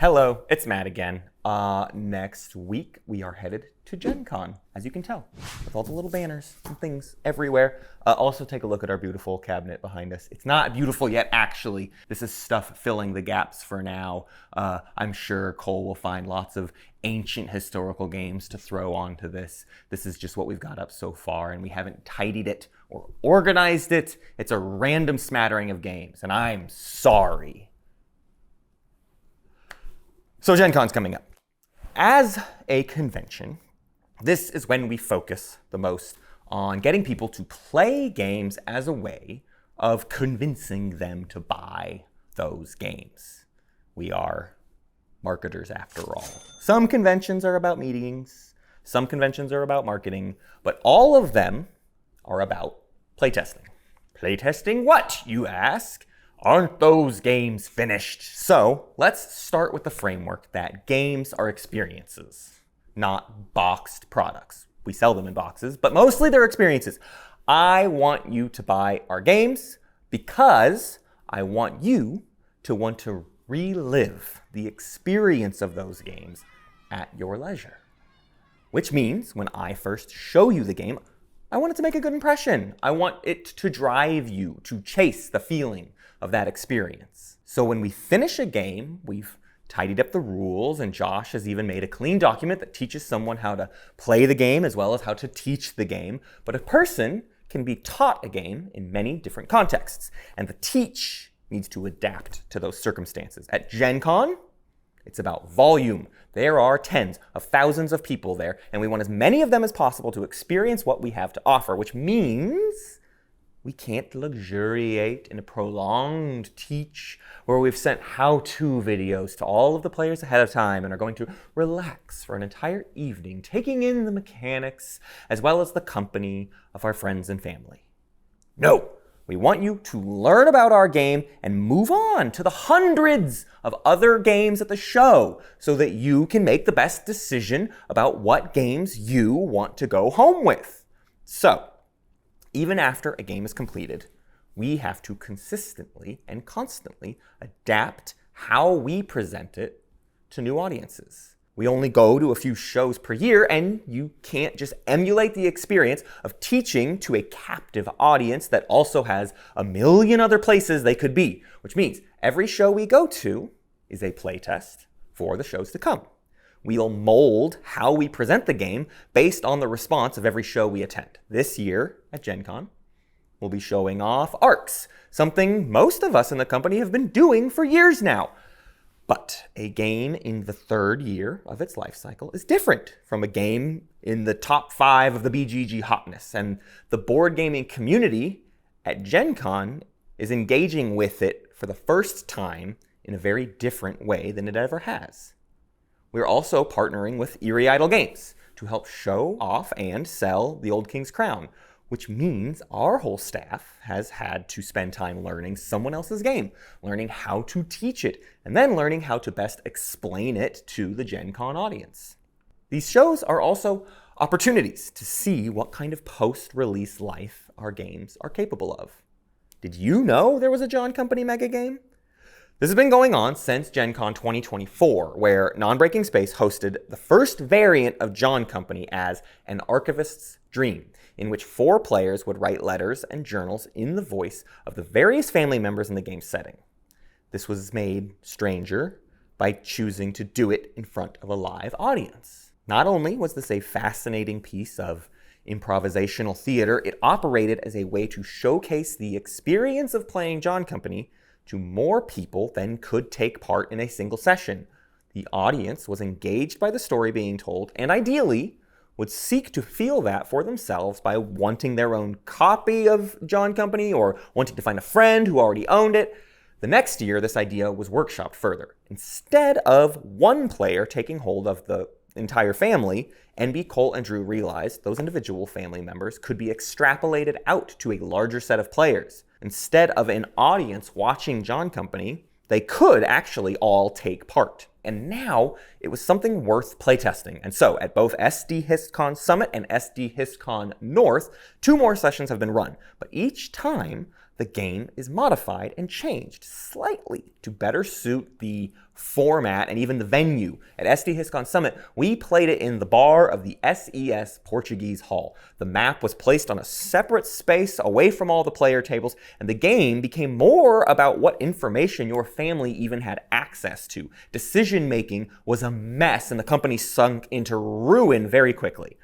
Hello, it's Matt again. Next week we are headed to GenCon, as you can tell, with all the little banners and things everywhere. Also take a look at our beautiful cabinet behind us. It's not beautiful yet, actually. This is stuff filling the gaps for now. I'm sure Cole will find lots of ancient historical games to throw onto this. This is just what we've got up so far, and we haven't tidied it or organized it. It's a random smattering of games, and I'm sorry. So GenCon's coming up. As a convention, this is when we focus the most on getting people to play games as a way of convincing them to buy those games. We are marketers after all. Some conventions are about meetings, some conventions are about marketing, but all of them are about playtesting. Playtesting what, you ask? Aren't those games finished? So let's start with the framework that games are experiences, not boxed products. We sell them in boxes, but mostly they're experiences. I want you to buy our games because I want you to want to relive the experience of those games at your leisure. Which means when I first show you the game, I want it to make a good impression. I want it to drive you to chase the feeling of that experience. So when we finish a game, we've tidied up the rules, and Josh has even made a clean document that teaches someone how to play the game as well as how to teach the game. But a person can be taught a game in many different contexts, and the teach needs to adapt to those circumstances. At GenCon, it's about volume. There are tens of thousands of people there, and we want as many of them as possible to experience what we have to offer, which means we can't luxuriate in a prolonged teach where we've sent how-to videos to all of the players ahead of time and are going to relax for an entire evening, taking in the mechanics as well as the company of our friends and family. No, we want you to learn about our game and move on to the hundreds of other games at the show so that you can make the best decision about what games you want to go home with. So, even after a game is completed, we have to consistently and constantly adapt how we present it to new audiences. We only go to a few shows per year, and you can't just emulate the experience of teaching to a captive audience that also has a million other places they could be, which means every show we go to is a playtest for the shows to come. We'll mold how we present the game based on the response of every show we attend. This year at GenCon, we'll be showing off ARCs, something most of us in the company have been doing for years now. But a game in the third year of its life cycle is different from a game in the top 5 of the BGG hotness. And the board gaming community at GenCon is engaging with it for the first time in a very different way than it ever has. We're also partnering with Eerie Idle Games to help show off and sell the Old King's Crown, which means our whole staff has had to spend time learning someone else's game, learning how to teach it, and then learning how to best explain it to the GenCon audience. These shows are also opportunities to see what kind of post-release life our games are capable of. Did you know there was a John Company mega game? This has been going on since GenCon 2024, where Non-Breaking Space hosted the first variant of John Company as an archivist's dream, in which 4 players would write letters and journals in the voice of the various family members in the game's setting. This was made stranger by choosing to do it in front of a live audience. Not only was this a fascinating piece of improvisational theater, it operated as a way to showcase the experience of playing John Company to more people than could take part in a single session. The audience was engaged by the story being told, and ideally would seek to feel that for themselves by wanting their own copy of John Company or wanting to find a friend who already owned it. The next year, this idea was workshopped further. Instead of one player taking hold of the entire family, NB, Colt, and Drew realized those individual family members could be extrapolated out to a larger set of players. Instead of an audience watching John Company, they could actually all take part. And now it was something worth playtesting. And so at both SD HistCon Summit and SD HistCon North, 2 more sessions have been run. But each time, the game is modified and changed slightly to better suit the format and even the venue. At SD-HISCON Summit, we played it in the bar of the SES Portuguese Hall. The map was placed on a separate space away from all the player tables, and the game became more about what information your family even had access to. Decision-making was a mess, and the company sunk into ruin very quickly.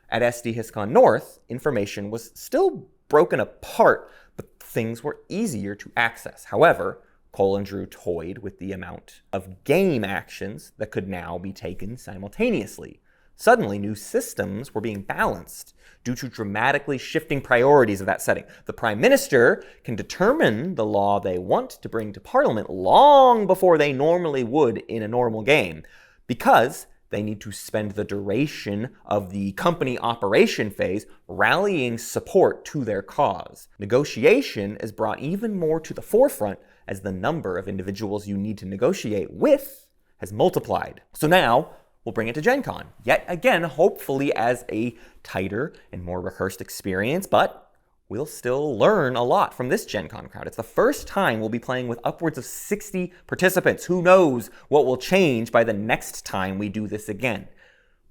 At SD-HISCON North, information was still broken apart, but things were easier to access. However, Cole and Drew toyed with the amount of game actions that could now be taken simultaneously. Suddenly, new systems were being balanced due to dramatically shifting priorities of that setting. The Prime Minister can determine the law they want to bring to Parliament long before they normally would in a normal game, because they need to spend the duration of the company operation phase rallying support to their cause. Negotiation is brought even more to the forefront as the number of individuals you need to negotiate with has multiplied. So now, we'll bring it to GenCon. Yet again, hopefully as a tighter and more rehearsed experience, but we'll still learn a lot from this GenCon crowd. It's the first time we'll be playing with upwards of 60 participants. Who knows what will change by the next time we do this again.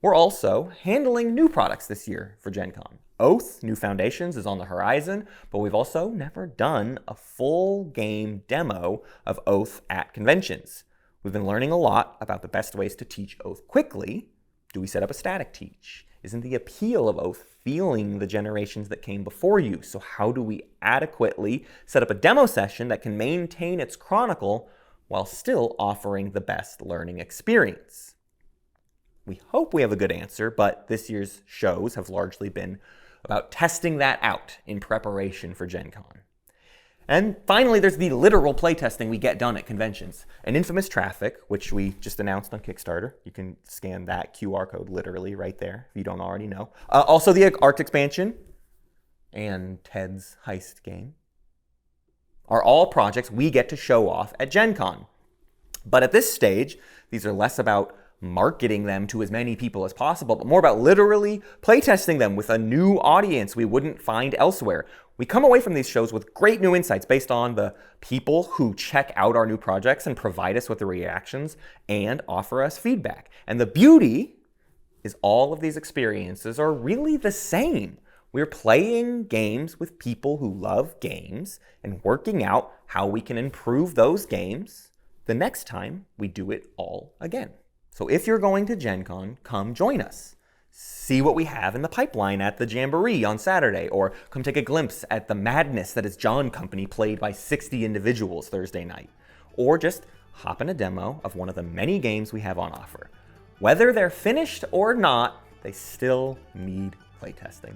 We're also handling new products this year for GenCon. Oath, New Foundations is on the horizon, but we've also never done a full game demo of Oath at conventions. We've been learning a lot about the best ways to teach Oath quickly. Do we set up a static teach? Isn't the appeal of Oath feeling the generations that came before you? So how do we adequately set up a demo session that can maintain its chronicle while still offering the best learning experience? We hope we have a good answer, but this year's shows have largely been about testing that out in preparation for GenCon. And finally, there's the literal playtesting we get done at conventions. An infamous Traffic, which we just announced on Kickstarter. You can scan that QR code literally right there if you don't already know. Also the Arc expansion and Ted's Heist game are all projects we get to show off at GenCon. But at this stage, these are less about marketing them to as many people as possible, but more about literally playtesting them with a new audience we wouldn't find elsewhere. We come away from these shows with great new insights based on the people who check out our new projects and provide us with the reactions and offer us feedback. And the beauty is all of these experiences are really the same. We're playing games with people who love games and working out how we can improve those games the next time we do it all again. So if you're going to GenCon, come join us. See what we have in the pipeline at the Jamboree on Saturday, or come take a glimpse at the madness that is John Company played by 60 individuals Thursday night. Or just hop in a demo of one of the many games we have on offer. Whether they're finished or not, they still need playtesting.